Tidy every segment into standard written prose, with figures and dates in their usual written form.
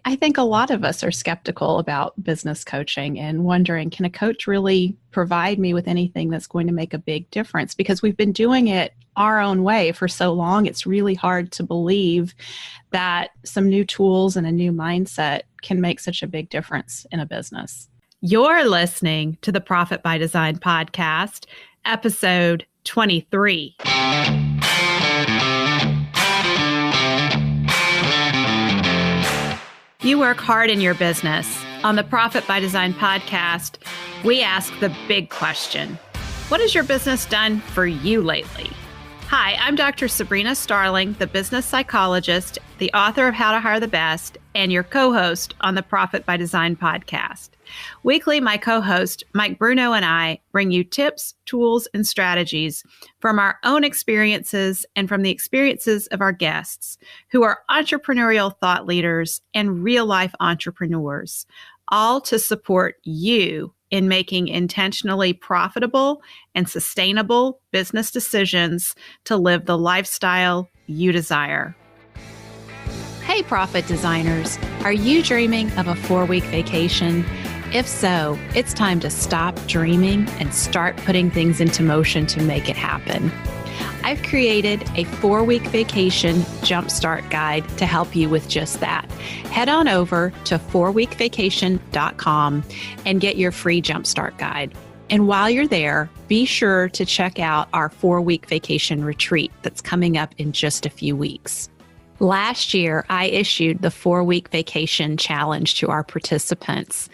I think a lot of us are skeptical about business coaching and wondering, can a coach really provide me with anything that's going to make a big difference? Because we've been doing it our own way for so long, it's really hard to believe that some new tools and a new mindset can make such a big difference in a business. You're listening to the Profit by Design podcast, episode 23. You work hard in your business. On the Profit by Design podcast, we ask the big question: what has your business done for you lately? Hi, I'm Dr. Sabrina Starling, the business psychologist, the author of How to Hire the Best, and your co-host on the Profit by Design podcast. Weekly, my co-host, Mike Bruno, and I bring you tips, tools, and strategies from our own experiences and from the experiences of our guests, who are entrepreneurial thought leaders and real-life entrepreneurs, all to support you in making intentionally profitable and sustainable business decisions to live the lifestyle you desire. Hey, Profit Designers, are you dreaming of a 4-week vacation? If so, it's time to stop dreaming and start putting things into motion to make it happen. I've created a 4-week vacation jumpstart guide to help you with just that. Head on over to 4weekvacation.com and get your free jumpstart guide. And while you're there, be sure to check out our 4-week vacation retreat that's coming up in just a few weeks. Last year, I issued the 4-week vacation challenge to our participants.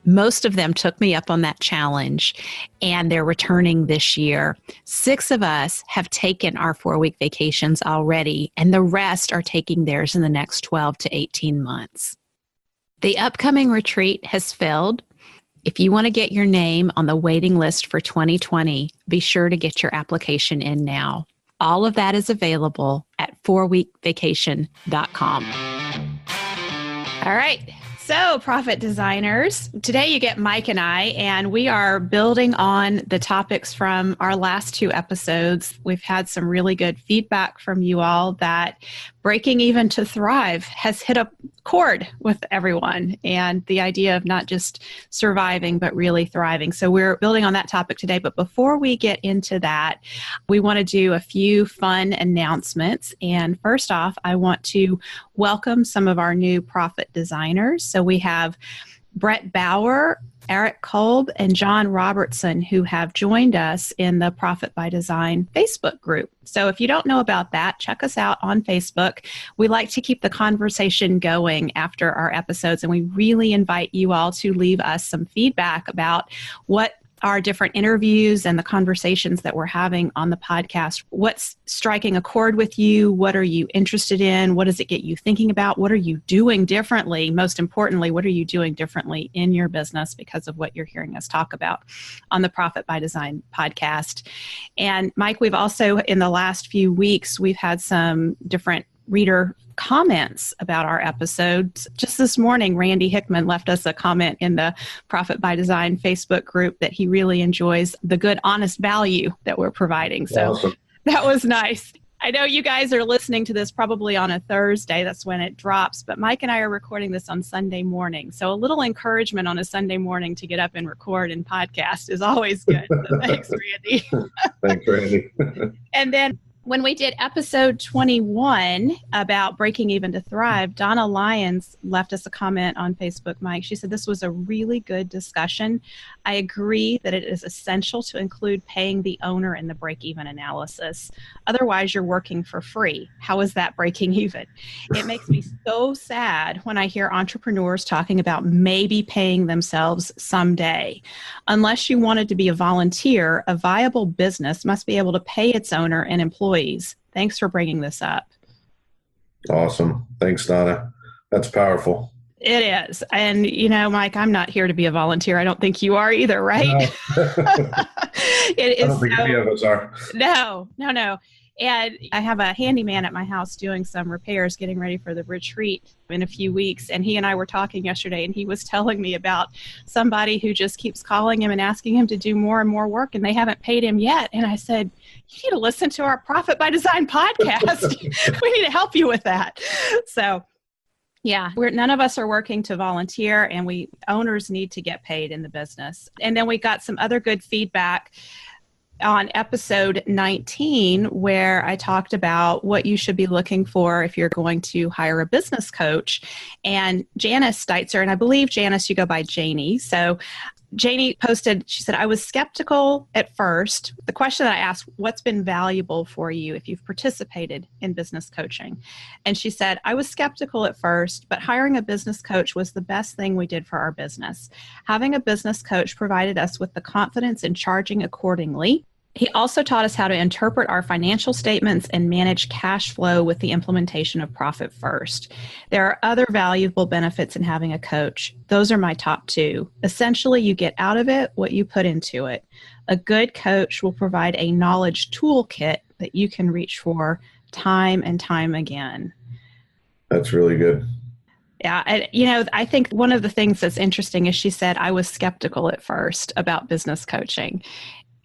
Most of them took me up on that challenge, and they're returning this year. 6 of us have taken our 4-week vacations already, and the rest are taking theirs in the next 12 to 18 months. The upcoming retreat has filled. If you want to get your name on the waiting list for 2020, be sure to get your application in now. All of that is available at 4weekvacation.com. All right. So, Profit Designers, today you get Mike and I, and we are building on the topics from our last 2 episodes. We've had some really good feedback from you all that breaking even to thrive has hit a chord with everyone, and the idea of not just surviving, but really thriving. So we're building on that topic today. But before we get into that, we want to do a few fun announcements. And first off, I want to welcome some of our new Profit Designers. So we have Brett Bauer, Eric Kolb, and John Robertson, who have joined us in the Profit by Design Facebook group. So if you don't know about that, check us out on Facebook. We like to keep the conversation going after our episodes, and we really invite you all to leave us some feedback about what our different interviews and the conversations that we're having on the podcast. What's striking a chord with you? What are you interested in? What does it get you thinking about? What are you doing differently? Most importantly, what are you doing differently in your business because of what you're hearing us talk about on the Profit by Design podcast? And Mike, we've also, in the last few weeks, we've had some different reader comments about our episodes. Just this morning, Randy Hickman left us a comment in the Profit by Design Facebook group that he really enjoys the good, honest value that we're providing. So awesome. That was nice. I know you guys are listening to this probably on a Thursday. That's when it drops. But Mike and I are recording this on Sunday morning. So a little encouragement on a Sunday morning to get up and record and podcast is always good. So thanks, Randy. Thanks, Randy. And then when we did episode 21 about breaking even to thrive, Donna Lyons left us a comment on Facebook, Mike. She said, this was a really good discussion. I agree that it is essential to include paying the owner in the break-even analysis. Otherwise, you're working for free. How is that breaking even? It makes me so sad when I hear entrepreneurs talking about maybe paying themselves someday. Unless you wanted to be a volunteer, a viable business must be able to pay its owner and employees. Thanks for bringing this up. Awesome. Thanks, Donna. That's powerful. It is. And, you know, Mike, I'm not here to be a volunteer. I don't think you are either, right? No. It is. I don't think any of us are. No. And I have a handyman at my house doing some repairs, getting ready for the retreat in a few weeks. And he and I were talking yesterday, and he was telling me about somebody who just keeps calling him and asking him to do more and more work, and they haven't paid him yet. And I said, you need to listen to our Profit by Design podcast. We need to help you with that. So Yeah, none of us are working to volunteer, and owners need to get paid in the business. And then we got some other good feedback on episode 19, where I talked about what you should be looking for if you're going to hire a business coach. And Janice Steitzer, and I believe Janice, you go by Janie. So Janie posted, she said, I was skeptical at first. The question that I asked, what's been valuable for you if you've participated in business coaching? And she said, I was skeptical at first, but hiring a business coach was the best thing we did for our business. Having a business coach provided us with the confidence in charging accordingly. He also taught us how to interpret our financial statements and manage cash flow with the implementation of Profit First. There are other valuable benefits in having a coach. Those are my top two. Essentially, you get out of it what you put into it. A good coach will provide a knowledge toolkit that you can reach for time and time again. That's really good. Yeah. I think one of the things that's interesting is she said, I was skeptical at first about business coaching.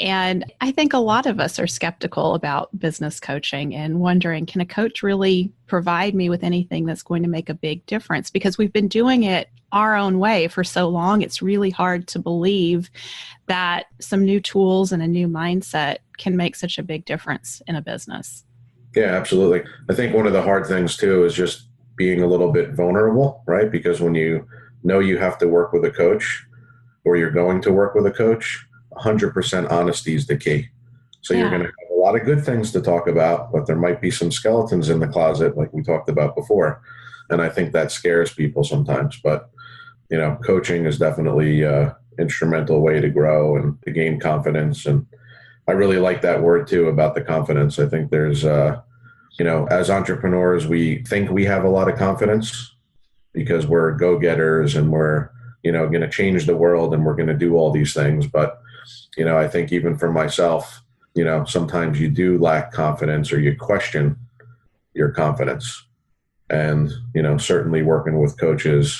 And I think a lot of us are skeptical about business coaching and wondering, can a coach really provide me with anything that's going to make a big difference? Because we've been doing it our own way for so long, it's really hard to believe that some new tools and a new mindset can make such a big difference in a business. Yeah, absolutely. I think one of the hard things too is just being a little bit vulnerable, right? Because when you know you have to work with a coach or you're going to work with a coach, 100% honesty is the key. So You're going to have a lot of good things to talk about, but there might be some skeletons in the closet like we talked about before. And I think that scares people sometimes. But, coaching is definitely an instrumental way to grow and to gain confidence. And I really like that word too about the confidence. I think there's, as entrepreneurs, we think we have a lot of confidence because we're go-getters and we're, going to change the world and we're going to do all these things. But I think even for myself, sometimes you do lack confidence or you question your confidence. And, certainly working with coaches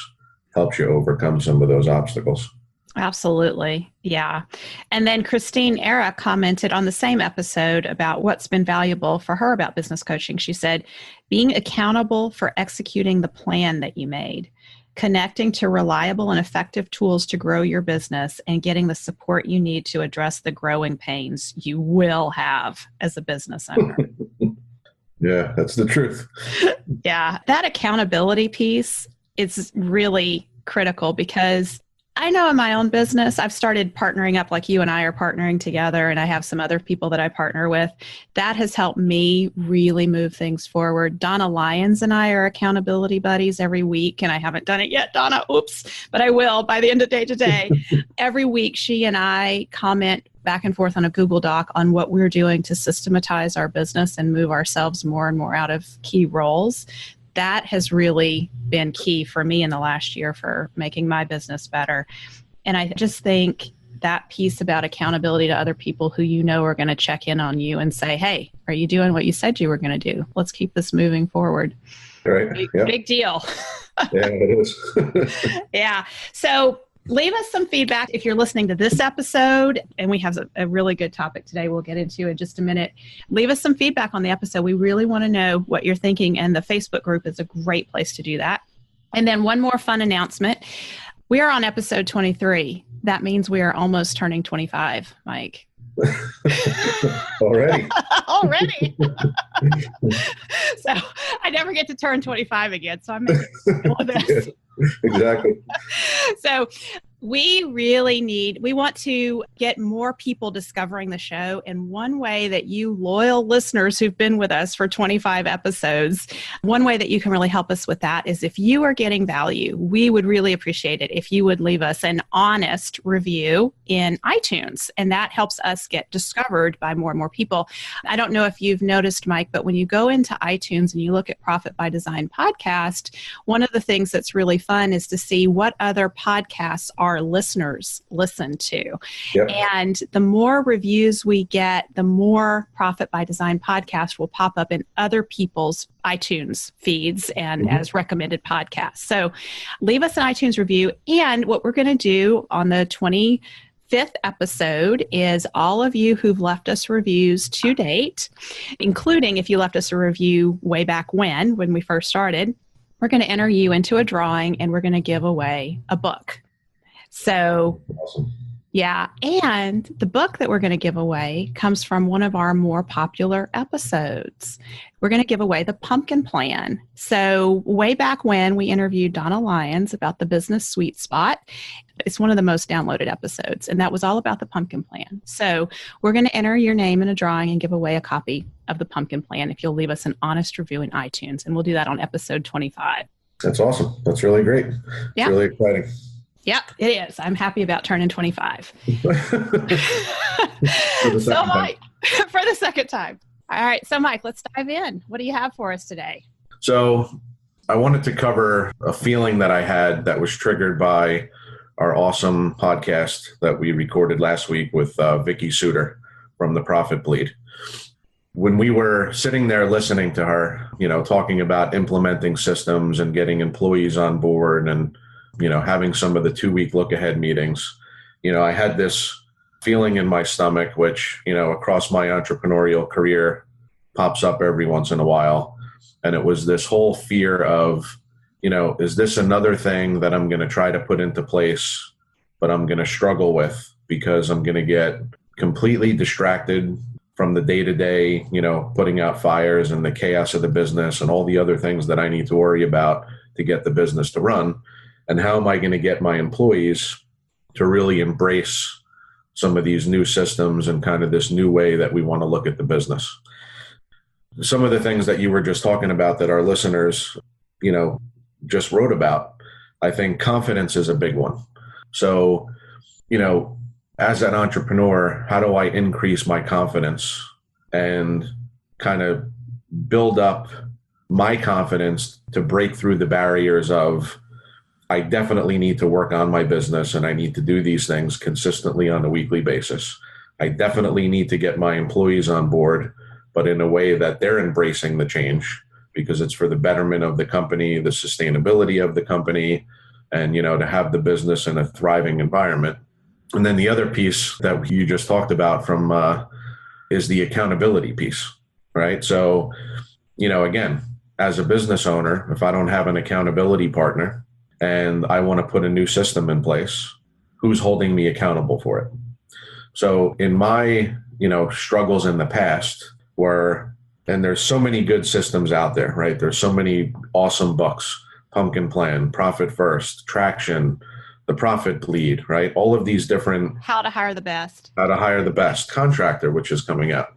helps you overcome some of those obstacles. Absolutely. Yeah. And then Christine Era commented on the same episode about what's been valuable for her about business coaching. She said, being accountable for executing the plan that you made, connecting to reliable and effective tools to grow your business, and getting the support you need to address the growing pains you will have as a business owner. Yeah, that's the truth. Yeah, that accountability piece is really critical because I know in my own business, I've started partnering up like you and I are partnering together, and I have some other people that I partner with. That has helped me really move things forward. Donna Lyons and I are accountability buddies every week, and I haven't done it yet, Donna. Oops, but I will by the end of day today. Every week, she and I comment back and forth on a Google Doc on what we're doing to systematize our business and move ourselves more and more out of key roles. That has really been key for me in the last year for making my business better. And I just think that piece about accountability to other people who are going to check in on you and say, hey, are you doing what you said you were going to do? Let's keep this moving forward. Right. Big deal. Yeah, it is. Yeah. So leave us some feedback if you're listening to this episode, and we have a really good topic today we'll get into in just a minute. Leave us some feedback on the episode. We really want to know what you're thinking, and the Facebook group is a great place to do that. And then one more fun announcement. We are on episode 23. That means we are almost turning 25, Mike. Already. So I never get to turn 25 again. So I'm making this. Yeah, exactly. So we want to get more people discovering the show. And one way that you loyal listeners who've been with us for 25 episodes, one way that you can really help us with that is if you are getting value, we would really appreciate it if you would leave us an honest review in iTunes. And that helps us get discovered by more and more people. I don't know if you've noticed, Mike, but when you go into iTunes and you look at Profit by Design podcast, one of the things that's really fun is to see what other podcasts our listeners listen to. Yep. And the more reviews we get, the more Profit by Design podcast will pop up in other people's iTunes feeds and as recommended podcasts. So leave us an iTunes review. And what we're going to do on the 25th episode is all of you who've left us reviews to date, including if you left us a review way back when we first started, we're going to enter you into a drawing and we're going to give away a book. So, awesome. Yeah. And the book that we're going to give away comes from one of our more popular episodes. We're going to give away the Pumpkin Plan. So way back when we interviewed Donna Lyons about the business sweet spot, it's one of the most downloaded episodes. And that was all about the Pumpkin Plan. So we're going to enter your name in a drawing and give away a copy of the Pumpkin Plan if you'll leave us an honest review in iTunes. And we'll do that on episode 25. That's awesome. That's really great. Yeah. It's really exciting. Yep, it is. I'm happy about turning 25. For the second time. All right. So, Mike, let's dive in. What do you have for us today? So I wanted to cover a feeling that I had that was triggered by our awesome podcast that we recorded last week with Vicky Suiter from The Profit Bleed. When we were sitting there listening to her, talking about implementing systems and getting employees on board and having some of the 2-week look ahead meetings, I had this feeling in my stomach, which, across my entrepreneurial career pops up every once in a while. And it was this whole fear of, is this another thing that I'm going to try to put into place, but I'm going to struggle with because I'm going to get completely distracted from the day-to-day, putting out fires and the chaos of the business and all the other things that I need to worry about to get the business to run. And how am I going to get my employees to really embrace some of these new systems and kind of this new way that we want to look at the business? Some of the things that you were just talking about that our listeners, just wrote about, I think confidence is a big one. So, as an entrepreneur, how do I increase my confidence and kind of build up my confidence to break through the barriers of, I definitely need to work on my business and I need to do these things consistently on a weekly basis. I definitely need to get my employees on board, but in a way that they're embracing the change because it's for the betterment of the company, the sustainability of the company, and, to have the business in a thriving environment. And then the other piece that you just talked about from is the accountability piece, right? So, again, as a business owner, if I don't have an accountability partner, and I want to put a new system in place, who's holding me accountable for it? So in my, struggles in the past and there's so many good systems out there, right? There's so many awesome books, Pumpkin Plan, Profit First, Traction, The Profit Bleed, right? All of these different... How to hire the best. Contractor, which is coming out.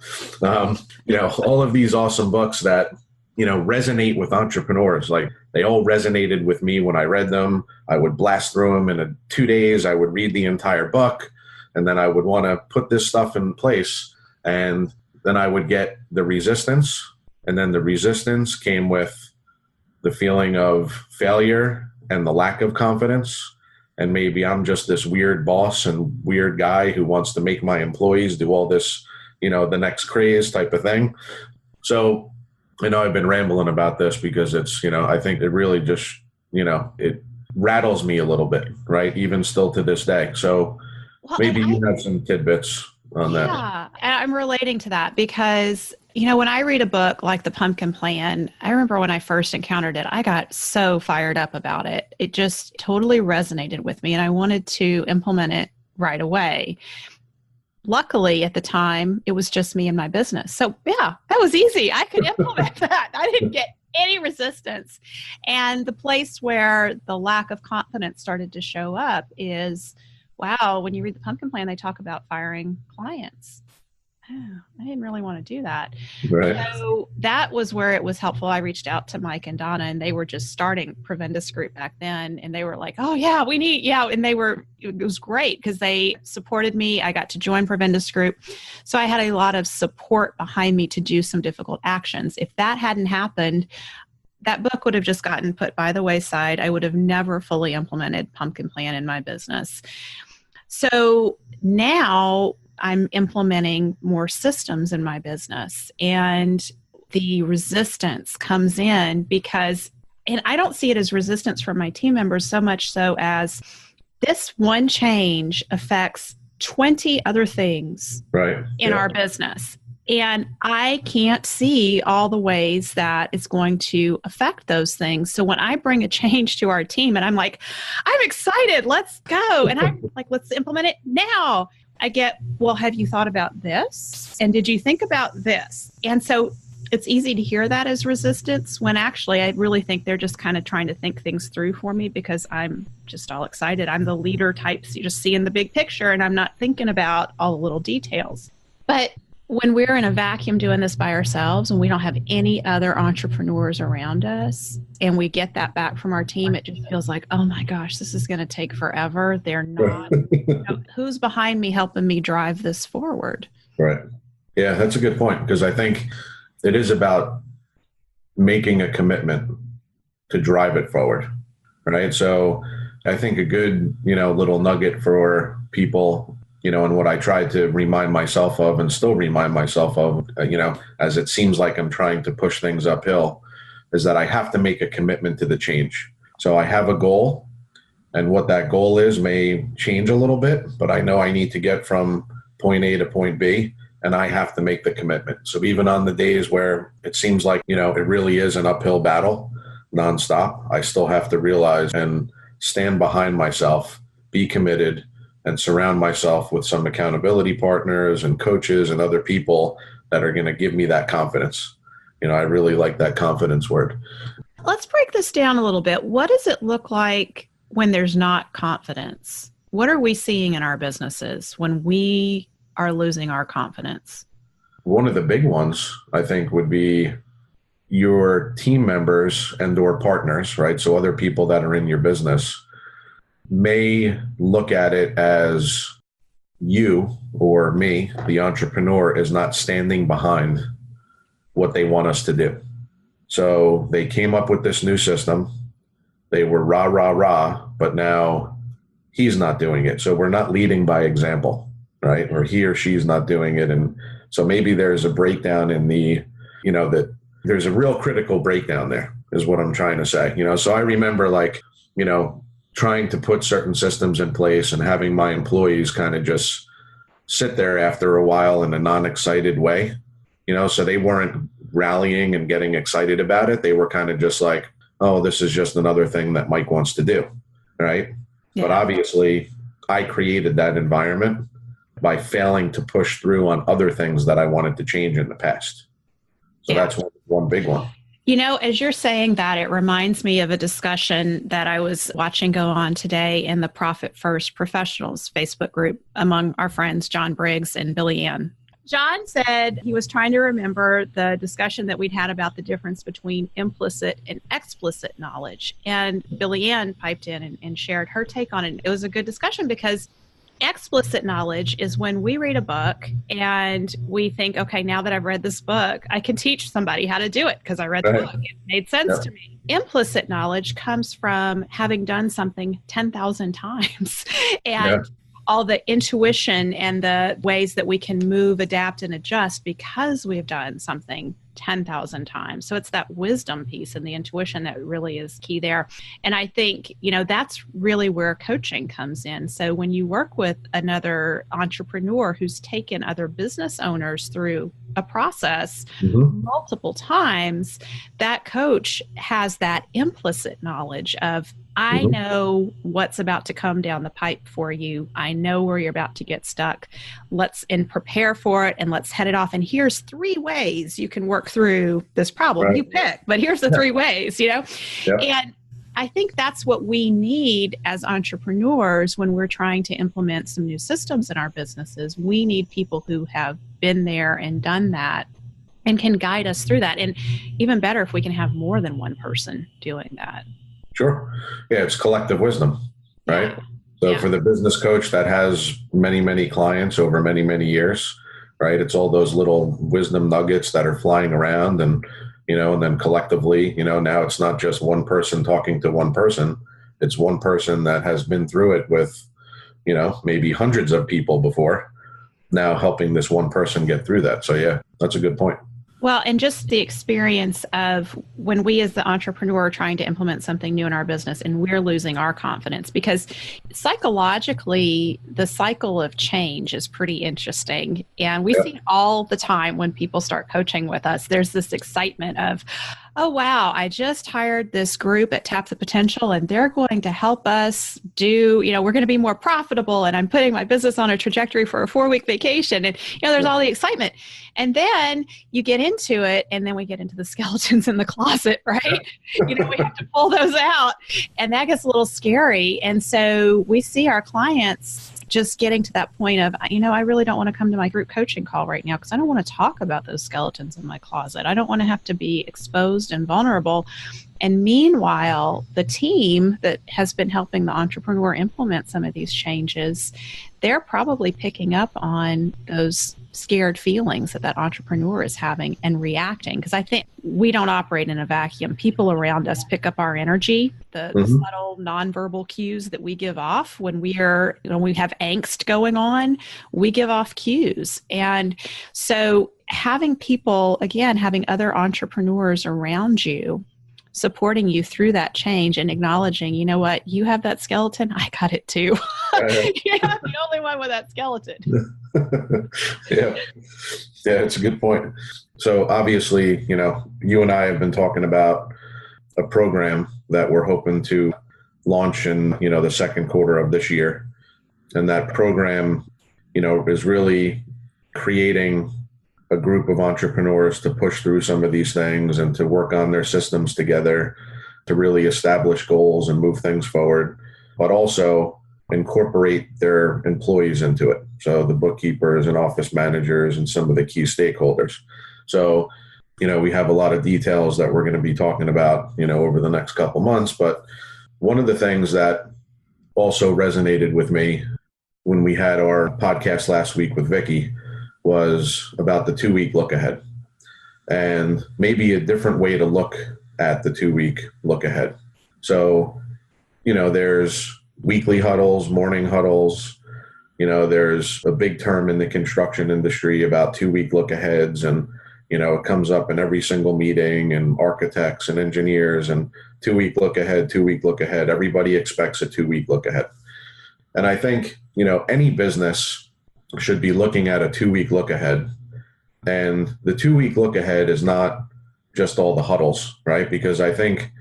All of these awesome books that, resonate with entrepreneurs. Like they all resonated with me when I read them. I would blast through them in 2 days. I would read the entire book and then I would want to put this stuff in place. And then I would get the resistance. And then the resistance came with the feeling of failure and the lack of confidence. And maybe I'm just this weird boss and weird guy who wants to make my employees do all this, the next craze type of thing. So, I know I've been rambling about this because it's, I think it really just, it rattles me a little bit, right? Even still to this day. So maybe you have some tidbits on that. Yeah, and I'm relating to that because, when I read a book like The Pumpkin Plan, I remember when I first encountered it, I got so fired up about it. It just totally resonated with me and I wanted to implement it right away. Luckily, at the time, it was just me and my business. So, yeah, that was easy. I could implement that. I didn't get any resistance. And the place where the lack of confidence started to show up is, wow, when you read the Pumpkin Plan, they talk about firing clients. Oh, I didn't really want to do that. Right. So that was where it was helpful. I reached out to Mike and Donna, and they were just starting Prevendus Group back then. And they were like, oh, yeah, and it was great because they supported me. I got to join Prevendus Group. So I had a lot of support behind me to do some difficult actions. If that hadn't happened, that book would have just gotten put by the wayside. I would have never fully implemented Pumpkin Plan in my business. So now I'm implementing more systems in my business, and the resistance comes in because, and I don't see it as resistance from my team members so much so as this one change affects 20 other things in our business. And I can't see all the ways that it's going to affect those things. So when I bring a change to our team and I'm like, I'm excited, let's go. And I'm like, let's implement it now. I get, well, have you thought about this? And did you think about this? And so it's easy to hear that as resistance when actually I really think they're just kind of trying to think things through for me because I'm just all excited. I'm the leader type, so you just seeing the big picture and I'm not thinking about all the little details. But when we're in a vacuum doing this by ourselves and we don't have any other entrepreneurs around us and we get that back from our team, it just feels like, oh my gosh, this is going to take forever. They're not, who's behind me helping me drive this forward? Right. Yeah, that's a good point because I think it is about making a commitment to drive it forward. Right. So I think a good, little nugget for people, and what I try to remind myself of and still remind myself of, as it seems like I'm trying to push things uphill, is that I have to make a commitment to the change. So I have a goal, and what that goal is may change a little bit, but I know I need to get from point A to point B, and I have to make the commitment. So even on the days where it seems like, it really is an uphill battle nonstop, I still have to realize and stand behind myself, be committed, and surround myself with some accountability partners and coaches and other people that are going to give me that confidence. I really like that confidence word. Let's break this down a little bit. What does it look like when there's not confidence? What are we seeing in our businesses when we are losing our confidence? One of the big ones, I think, would be your team members and or partners, right? So other people that are in your business may look at it as you or me, the entrepreneur, is not standing behind what they want us to do. So they came up with this new system. They were rah, rah, rah, but now he's not doing it. So we're not leading by example, right? Or he or she's not doing it. And so maybe there's a breakdown in the, that there's a real critical breakdown there is what I'm trying to say. So I remember trying to put certain systems in place and having my employees kind of just sit there after a while in a non-excited way, so they weren't rallying and getting excited about it. They were kind of just like, oh, this is just another thing that Mike wants to do, right? Yeah. But obviously I created that environment by failing to push through on other things that I wanted to change in the past. So that's one big one. As you're saying that, it reminds me of a discussion that I was watching go on today in the Profit First Professionals Facebook group among our friends, John Briggs and Billy Ann. John said he was trying to remember the discussion that we'd had about the difference between implicit and explicit knowledge. And Billy Ann piped in and shared her take on it. It was a good discussion because explicit knowledge is when we read a book and we think, okay, now that I've read this book, I can teach somebody how to do it because I read the book. It made sense to me. Implicit knowledge comes from having done something 10,000 times and all the intuition and the ways that we can move, adapt, and adjust because we've done something 10,000 times. So it's that wisdom piece and the intuition that really is key there. And I think, that's really where coaching comes in. So when you work with another entrepreneur who's taken other business owners through a process multiple times, that coach has that implicit knowledge of, I know what's about to come down the pipe for you. I know where you're about to get stuck. Let's prepare for it and let's head it off. And here's 3 ways you can work through this problem. You pick, but here's the 3 ways, And I think that's what we need as entrepreneurs when we're trying to implement some new systems in our businesses. We need people who have been there and done that and can guide us through that. And even better if we can have more than one person doing that. Sure. Yeah, it's collective wisdom, right? So for the business coach that has many, many clients over many, many years, right? It's all those little wisdom nuggets that are flying around and then collectively, now it's not just one person talking to one person. It's one person that has been through it with, maybe hundreds of people before, now helping this one person get through that. So yeah, that's a good point. Well, and just the experience of when we as the entrepreneur are trying to implement something new in our business and we're losing our confidence, because psychologically, the cycle of change is pretty interesting. And we see it all the time when people start coaching with us. There's this excitement of, oh, wow, I just hired this group at Tap the Potential and they're going to help us do, we're going to be more profitable and I'm putting my business on a trajectory for a 4-week vacation. And, there's all the excitement. And then you get into it and then we get into the skeletons in the closet, right? We have to pull those out and that gets a little scary. And so we see our clients just getting to that point of, I really don't want to come to my group coaching call right now because I don't want to talk about those skeletons in my closet. I don't want to have to be exposed and vulnerable. And meanwhile, the team that has been helping the entrepreneur implement some of these changes, they're probably picking up on those scared feelings that entrepreneur is having and reacting. Because I think we don't operate in a vacuum. People around us pick up our energy, the subtle nonverbal cues that we give off when we are, we have angst going on, we give off cues. And so having people, again, having other entrepreneurs around you, supporting you through that change and acknowledging, you know what, you have that skeleton, I got it too. You're not the only one with that skeleton. Yeah, it's a good point. So obviously, you and I have been talking about a program that we're hoping to launch in, the second quarter of this year. And that program, is really creating a group of entrepreneurs to push through some of these things and to work on their systems together to really establish goals and move things forward, but also incorporate their employees into it. So the bookkeepers and office managers and some of the key stakeholders. So, we have a lot of details that we're going to be talking about, over the next couple months. But one of the things that also resonated with me when we had our podcast last week with Vicky was about the 2-week look ahead and maybe a different way to look at the 2-week look ahead. So, there's weekly huddles, morning huddles. There's a big term in the construction industry about 2-week look aheads. And, it comes up in every single meeting and architects and engineers and 2-week look ahead, 2-week look ahead. Everybody expects a 2-week look ahead. And I think, any business should be looking at a 2-week look ahead. And the 2-week look ahead is not just all the huddles, right? Because I think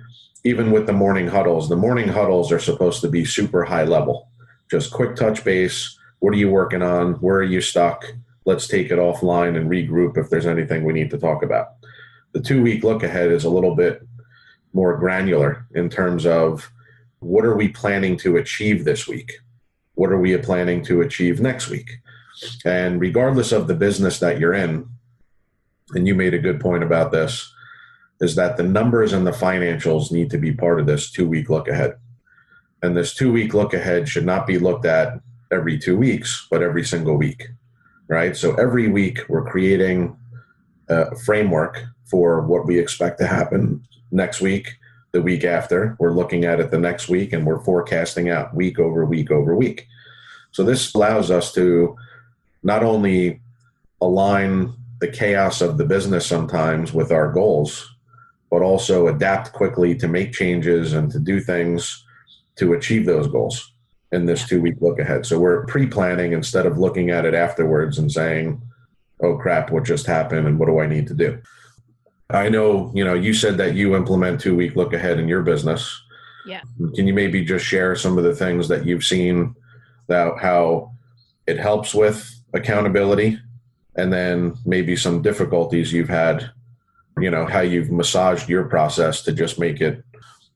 even with the morning huddles are supposed to be super high level, just quick touch base. What are you working on? Where are you stuck? Let's take it offline and regroup if there's anything we need to talk about. The 2-week look ahead is a little bit more granular in terms of what are we planning to achieve this week? What are we planning to achieve next week? And regardless of the business that you're in, and you made a good point about this, is that the numbers and the financials need to be part of this 2-week look ahead. And this 2-week look ahead should not be looked at every 2 weeks, but every single week, right? So every week we're creating a framework for what we expect to happen next week, the week after. We're looking at it the next week and we're forecasting out week over week over week. So this allows us to not only align the chaos of the business sometimes with our goals, but also adapt quickly to make changes and to do things to achieve those goals in this 2-week look ahead. So we're pre-planning instead of looking at it afterwards and saying, oh crap, what just happened and what do I need to do? I know, you said that you implement 2-week look ahead in your business. Yeah. Can you maybe just share some of the things that you've seen, that how it helps with accountability, and then maybe some difficulties you've had, how you've massaged your process to just make it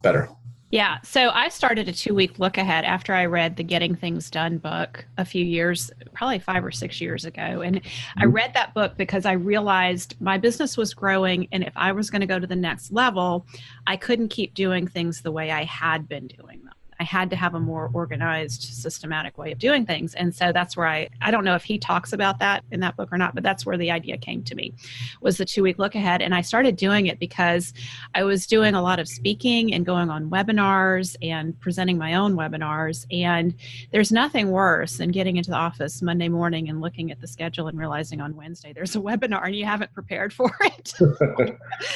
better? Yeah. So I started a 2-week look ahead after I read the Getting Things Done book a few years, probably 5 or 6 years ago. And I read that book because I realized my business was growing. And if I was going to go to the next level, I couldn't keep doing things the way I had been doing them. I had to have a more organized, systematic way of doing things. And so that's where I don't know if he talks about that in that book or not, but that's where the idea came to me, was the 2-week look ahead. And I started doing it because I was doing a lot of speaking and going on webinars and presenting my own webinars. And there's nothing worse than getting into the office Monday morning and looking at the schedule and realizing on Wednesday there's a webinar and you haven't prepared for it.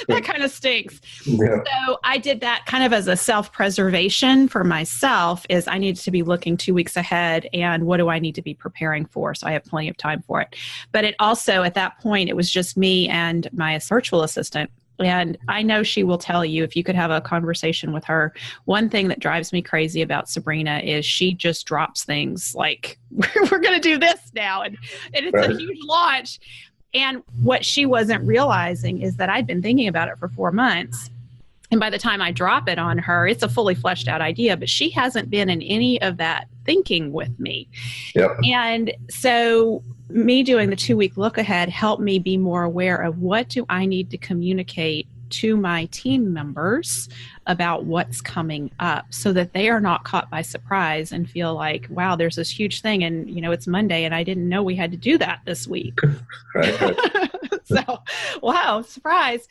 That kind of stinks. Yeah. So I did that kind of as a self-preservation for myself, is I needed to be looking 2 weeks ahead and what do I need to be preparing for, so I have plenty of time for it. But it also, at that point, it was just me and my virtual assistant. And I know she will tell you, if you could have a conversation with her, one thing that drives me crazy about Sabrina is she just drops things like, we're going to do this now. And it's right. A huge launch. And what she wasn't realizing is that I'd been thinking about it for 4 months. And by the time I drop it on her, it's a fully fleshed out idea, but she hasn't been in any of that thinking with me. Yep. And so me doing the 2-week look ahead helped me be more aware of what do I need to communicate to my team members about what's coming up, so that they are not caught by surprise and feel like, wow, there's this huge thing and it's Monday and I didn't know we had to do that this week. Right. So, wow, surprise.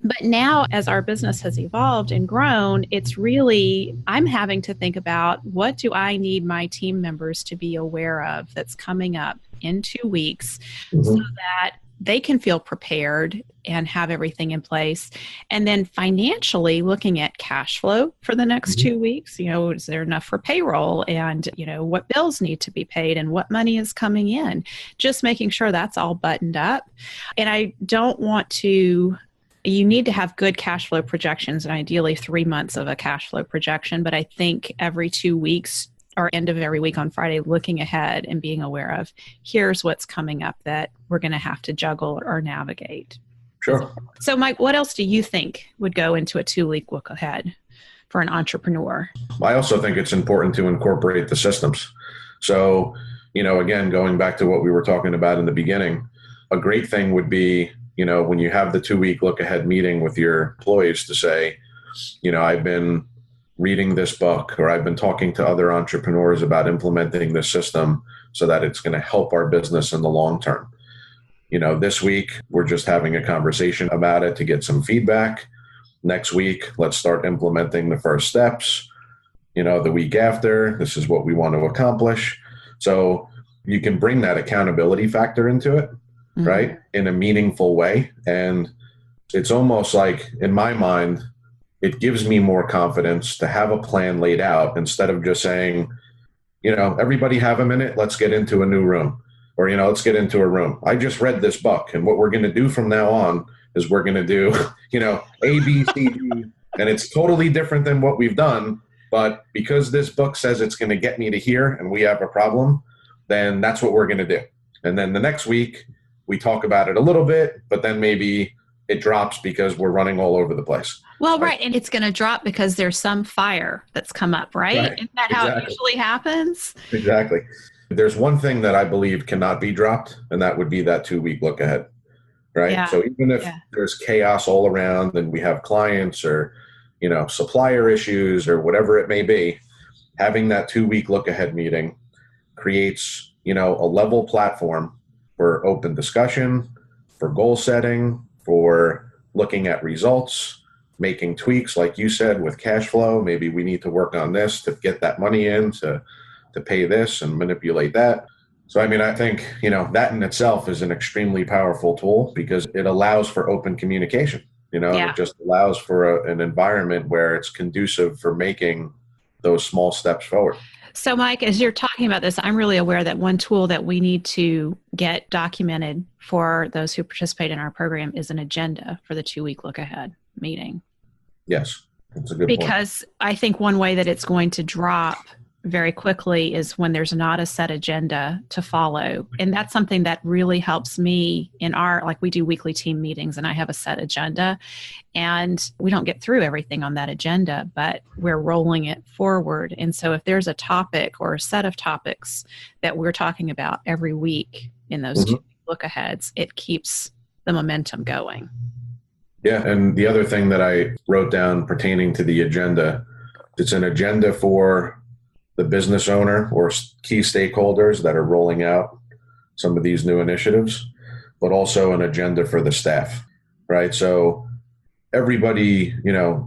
But now, as our business has evolved and grown, it's really, I'm having to think about, what do I need my team members to be aware of that's coming up in 2 weeks, so that they can feel prepared and have everything in place. And then financially looking at cash flow for the next 2 weeks, is there enough for payroll, and, what bills need to be paid and what money is coming in, just making sure that's all buttoned up. And I don't want to, you need to have good cash flow projections, and ideally 3 months of a cash flow projection. But I think every 2 weeks or end of every week on Friday, looking ahead and being aware of, here's what's coming up that we're going to have to juggle or navigate. Sure. So Mike, what else do you think would go into a 2-week look ahead for an entrepreneur? I also think it's important to incorporate the systems. So, again, going back to what we were talking about in the beginning, a great thing would be, when you have the 2-week look ahead meeting with your employees, to say, I've been reading this book, or I've been talking to other entrepreneurs about implementing this system so that it's going to help our business in the long term. This week, we're just having a conversation about it to get some feedback. Next week, let's start implementing the first steps. The week after, this is what we want to accomplish. So you can bring that accountability factor into it, right, in a meaningful way. And it's almost like, in my mind, it gives me more confidence to have a plan laid out, instead of just saying, everybody have a minute, let's get into a new room, or, let's get into a room. I just read this book, and what we're going to do from now on is we're going to do, A, B, C, D, and it's totally different than what we've done. But because this book says it's going to get me to here and we have a problem, then that's what we're going to do. And then the next week we talk about it a little bit, but then maybe it drops because we're running all over the place. Well, right. And it's going to drop because there's some fire that's come up, right? Isn't that how it usually happens? Exactly. There's one thing that I believe cannot be dropped, and that would be that 2-week look ahead, right? Yeah. So even if there's chaos all around and we have clients or, supplier issues or whatever it may be, having that 2-week look ahead meeting creates, a level platform for open discussion, for goal setting, for looking at results, making tweaks, like you said, with cash flow. Maybe we need to work on this to get that money in to pay this and manipulate that. So, I think, that in itself is an extremely powerful tool, because it allows for open communication. It just allows for an environment where it's conducive for making those small steps forward. So, Mike, as you're talking about this, I'm really aware that one tool that we need to get documented for those who participate in our program is an agenda for the 2-week look ahead meeting. Yes, that's a good point. Because I think one way that it's going to drop very quickly is when there's not a set agenda to follow. And that's something that really helps me in we do weekly team meetings and I have a set agenda, and we don't get through everything on that agenda, but we're rolling it forward. And so if there's a topic or a set of topics that we're talking about every week in those 2 look aheads, it keeps the momentum going. Yeah. And the other thing that I wrote down pertaining to the agenda, It's an agenda for the business owner or key stakeholders that are rolling out some of these new initiatives, but also an agenda for the staff, right? So everybody,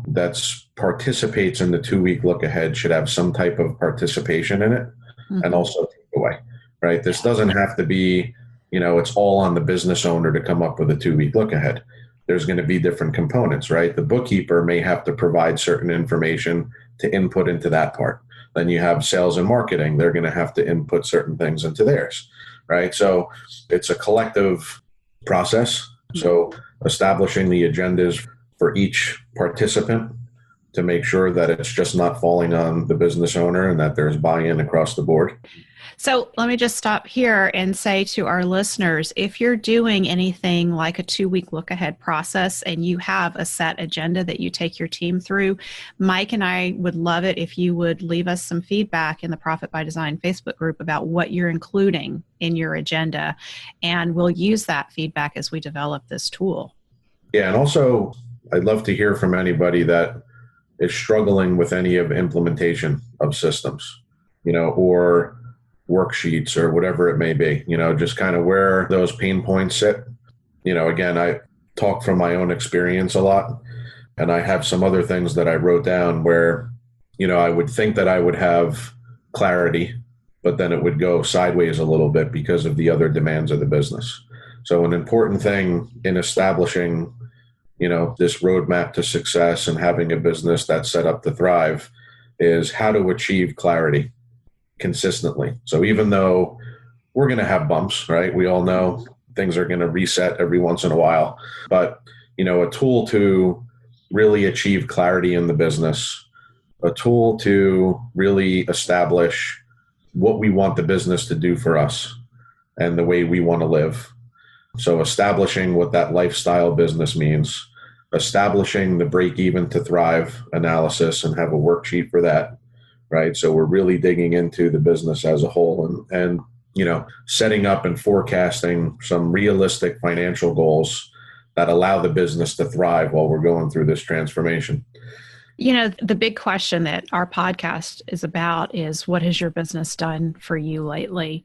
that's participates in the 2-week look ahead should have some type of participation in it, and also takeaway, right? This doesn't have to be, it's all on the business owner to come up with a 2-week look ahead. There's going to be different components, right? The bookkeeper may have to provide certain information to input into that part. Then you have sales and marketing. They're going to have to input certain things into theirs, right? So it's a collective process. So establishing the agendas for each participant to make sure that it's just not falling on the business owner and that there's buy-in across the board. So let me just stop here and say to our listeners, if you're doing anything like a 2-week look ahead process and you have a set agenda that you take your team through, Mike and I would love it if you would leave us some feedback in the Profit by Design Facebook group about what you're including in your agenda. And we'll use that feedback as we develop this tool. Yeah. And also I'd love to hear from anybody that is struggling with any of implementation of systems, or worksheets or whatever it may be, just kind of where those pain points sit. Again, I talk from my own experience a lot, and I have some other things that I wrote down where, I would think that I would have clarity, but then it would go sideways a little bit because of the other demands of the business. So an important thing in establishing, this roadmap to success and having a business that's set up to thrive is how to achieve clarity consistently. So even though we're going to have bumps, right? We all know things are going to reset every once in a while, but a tool to really achieve clarity in the business, a tool to really establish what we want the business to do for us and the way we want to live. So establishing what that lifestyle business means, establishing the break even to thrive analysis and have a worksheet for that. Right. So we're really digging into the business as a whole and setting up and forecasting some realistic financial goals that allow the business to thrive while we're going through this transformation. The big question that our podcast is about is, what has your business done for you lately?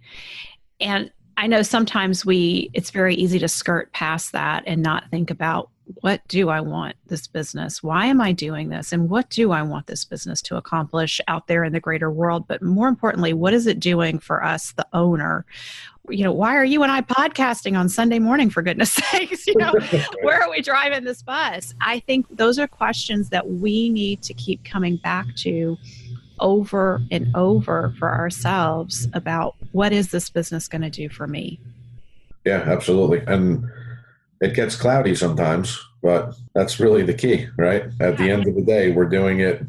And I know sometimes it's very easy to skirt past that and not think about, what do I want this business? Why am I doing this? And what do I want this business to accomplish out there in the greater world? But more importantly, what is it doing for us, the owner? Why are you and I podcasting on Sunday morning, for goodness sakes? Where are we driving this bus? I think those are questions that we need to keep coming back to over and over for ourselves about, what is this business going to do for me? Yeah, absolutely. And it gets cloudy sometimes, but that's really the key, right? At the end of the day, we're doing it,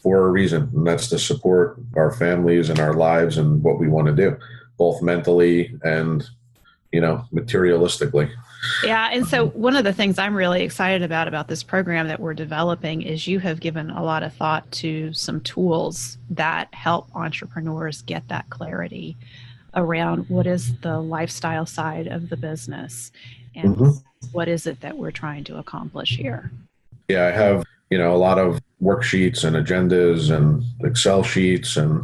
for a reason, and that's to support our families and our lives and what we want to do, both mentally and, materialistically. Yeah. And so one of the things I'm really excited about this program that we're developing is you have given a lot of thought to some tools that help entrepreneurs get that clarity around what is the lifestyle side of the business and what is it that we're trying to accomplish here. Yeah, I have, a lot of worksheets and agendas and Excel sheets and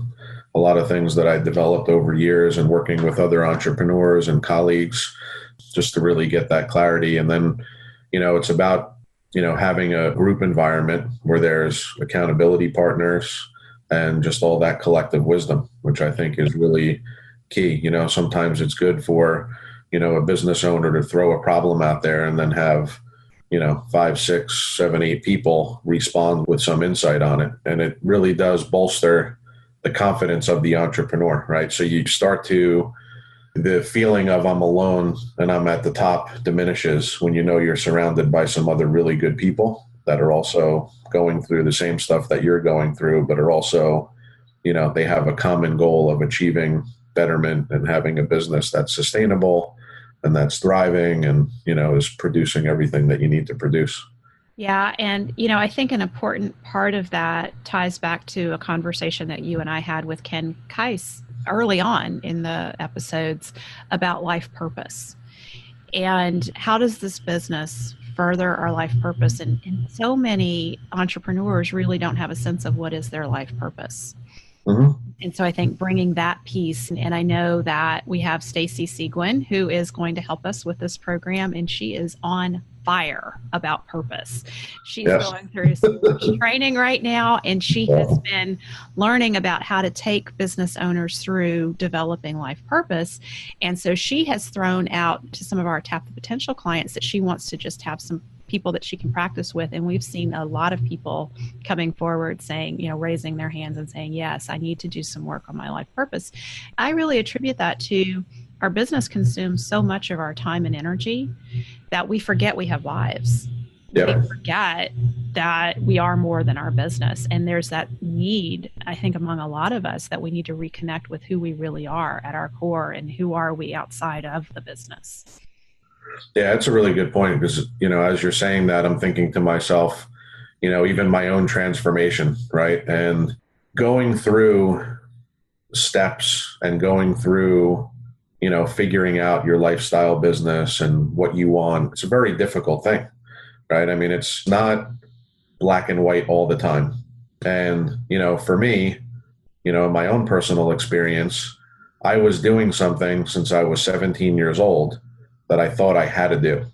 a lot of things that I developed over years and working with other entrepreneurs and colleagues just to really get that clarity. And then, it's about, having a group environment where there's accountability partners and just all that collective wisdom, which I think is really key. Sometimes it's good for, a business owner to throw a problem out there and then have, 5, 6, 7, 8 people respond with some insight on it. And it really does bolster the confidence of the entrepreneur, right? So you start to, the feeling of I'm alone and I'm at the top diminishes when you're surrounded by some other really good people that are also going through the same stuff that you're going through, but are also, they have a common goal of achieving betterment and having a business that's sustainable and that's thriving and, is producing everything that you need to produce. Yeah. And, I think an important part of that ties back to a conversation that you and I had with Ken Keiss early on in the episodes about life purpose. And how does this business further our life purpose. And so many entrepreneurs really don't have a sense of what is their life purpose. Mm-hmm. And so I think bringing that piece, and I know that we have Stacy Seguin, who is going to help us with this program, and she is on fire about purpose. She's going through so much training right now, and she has been learning about how to take business owners through developing life purpose. And so she has thrown out to some of our Tap the Potential clients that she wants to just have some people that she can practice with. And we've seen a lot of people coming forward saying, raising their hands and saying, yes, I need to do some work on my life purpose. I really attribute that to our business consumes so much of our time and energy that we forget we have lives. Yeah. We forget that we are more than our business. And there's that need, I think, among a lot of us that we need to reconnect with who we really are at our core and who are we outside of the business. Yeah, that's a really good point because, as you're saying that, I'm thinking to myself, even my own transformation, right? And going through steps and going through, figuring out your lifestyle business and what you want, it's a very difficult thing, right? I mean, it's not black and white all the time. And, for me, in my own personal experience, I was doing something since I was 17 years old that I thought I had to do,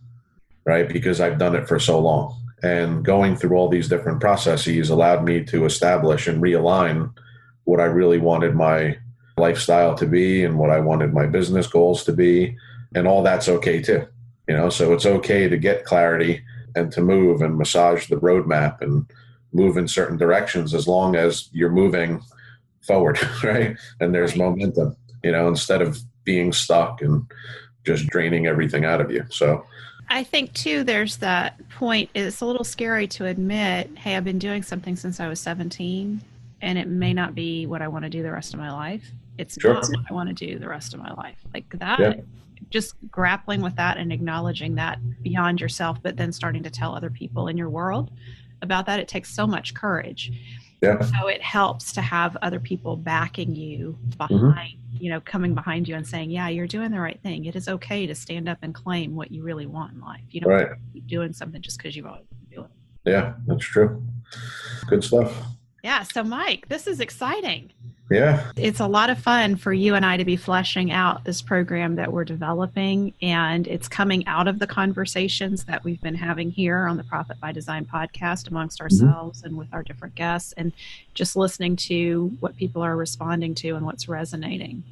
right? Because I've done it for so long. And going through all these different processes allowed me to establish and realign what I really wanted my lifestyle to be and what I wanted my business goals to be. And all that's okay too. So it's okay to get clarity and to move and massage the roadmap and move in certain directions as long as you're moving forward, right? And there's momentum, instead of being stuck and just draining everything out of you. So I think too, there's that point. It's a little scary to admit, hey, I've been doing something since I was 17 and it may not be what I want to do the rest of my life. It's not what I want to do the rest of my life. Like that, just grappling with that and acknowledging that beyond yourself, but then starting to tell other people in your world about that. It takes so much courage. Yeah. So it helps to have other people backing you behind, coming behind you and saying, yeah, you're doing the right thing. It is okay to stand up and claim what you really want in life. You don't have to keep doing something just because you've always been doing it. Yeah, that's true. Good stuff. Yeah. So Mike, this is exciting. Yeah. It's a lot of fun for you and I to be fleshing out this program that we're developing, and it's coming out of the conversations that we've been having here on the Profit by Design podcast amongst ourselves and with our different guests, and just listening to what people are responding to and what's resonating.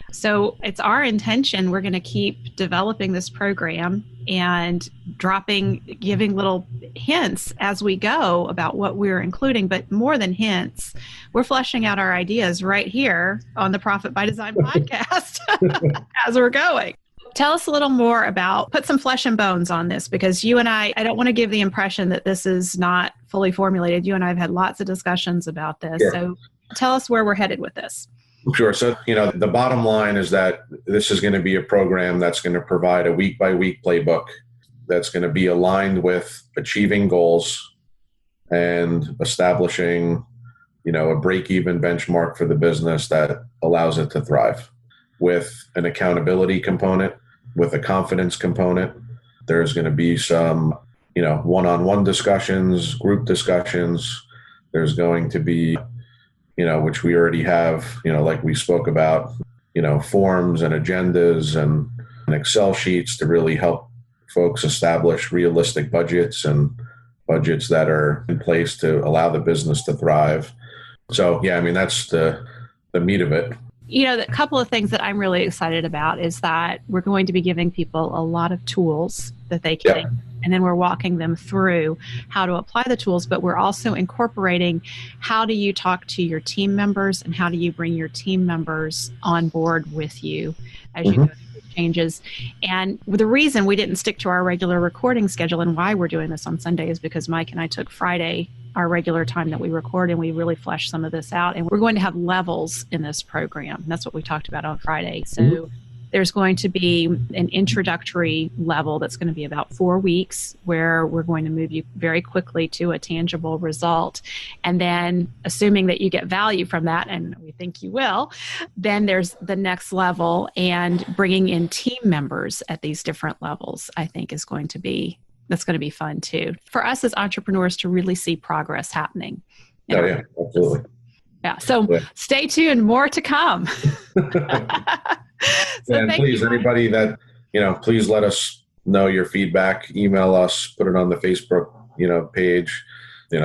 So it's our intention. We're going to keep developing this program and giving little hints as we go about what we're including, but more than hints, we're fleshing out our ideas right here on the Profit by Design podcast as we're going. Tell us a little more about, put some flesh and bones on this, because you and I don't want to give the impression that this is not fully formulated. You and I have had lots of discussions about this. Yeah. So tell us where we're headed with this. Sure. So, the bottom line is that this is going to be a program that's going to provide a week-by-week playbook that's going to be aligned with achieving goals and establishing, a break-even benchmark for the business that allows it to thrive, with an accountability component, with a confidence component. There's going to be some, one-on-one discussions, group discussions. There's going to be which we already have, like we spoke about, forms and agendas and Excel sheets to really help folks establish realistic budgets and budgets that are in place to allow the business to thrive. So, that's the meat of it. A couple of things that I'm really excited about is that we're going to be giving people a lot of tools that they can, and then we're walking them through how to apply the tools, but we're also incorporating how do you talk to your team members and how do you bring your team members on board with you as you go through changes. And the reason we didn't stick to our regular recording schedule and why we're doing this on Sunday is because Mike and I took Friday, our regular time that we record, and we really fleshed some of this out. And we're going to have levels in this program. That's what we talked about on Friday. So there's going to be an introductory level that's going to be about 4 weeks, where we're going to move you very quickly to a tangible result. And then, assuming that you get value from that, and we think you will, then there's the next level, and bringing in team members at these different levels, I think, is going to be that's going to be fun too. For us as entrepreneurs to really see progress happening. Oh, yeah, absolutely. Yeah. So stay tuned, more to come. And please, anybody that, please let us know your feedback, email us, put it on the Facebook, page.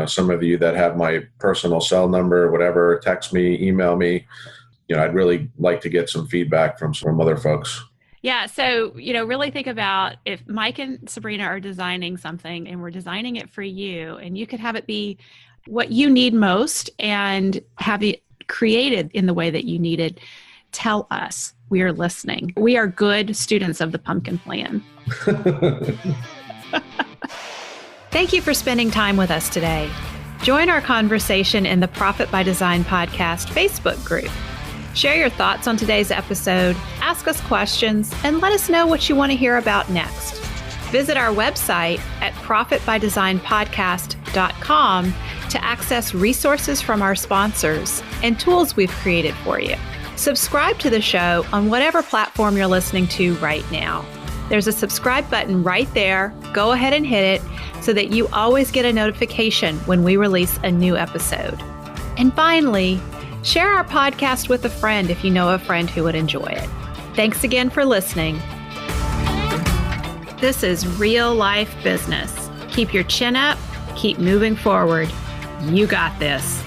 Some of you that have my personal cell number, whatever, text me, email me. I'd really like to get some feedback from other folks. Yeah. So, really think about if Mike and Sabrina are designing something and we're designing it for you, and you could have it be what you need most and have it created in the way that you need it. Tell us. We are listening. We are good students of the pumpkin plan. Thank you for spending time with us today. Join our conversation in the Profit by Design podcast Facebook group. Share your thoughts on today's episode, ask us questions, and let us know what you want to hear about next. Visit our website at profitbydesignpodcast.com to access resources from our sponsors and tools we've created for you. Subscribe to the show on whatever platform you're listening to right now. There's a subscribe button right there. Go ahead and hit it so that you always get a notification when we release a new episode. And finally, share our podcast with a friend if you know a friend who would enjoy it. Thanks again for listening. This is real life business. Keep your chin up, keep moving forward. You got this.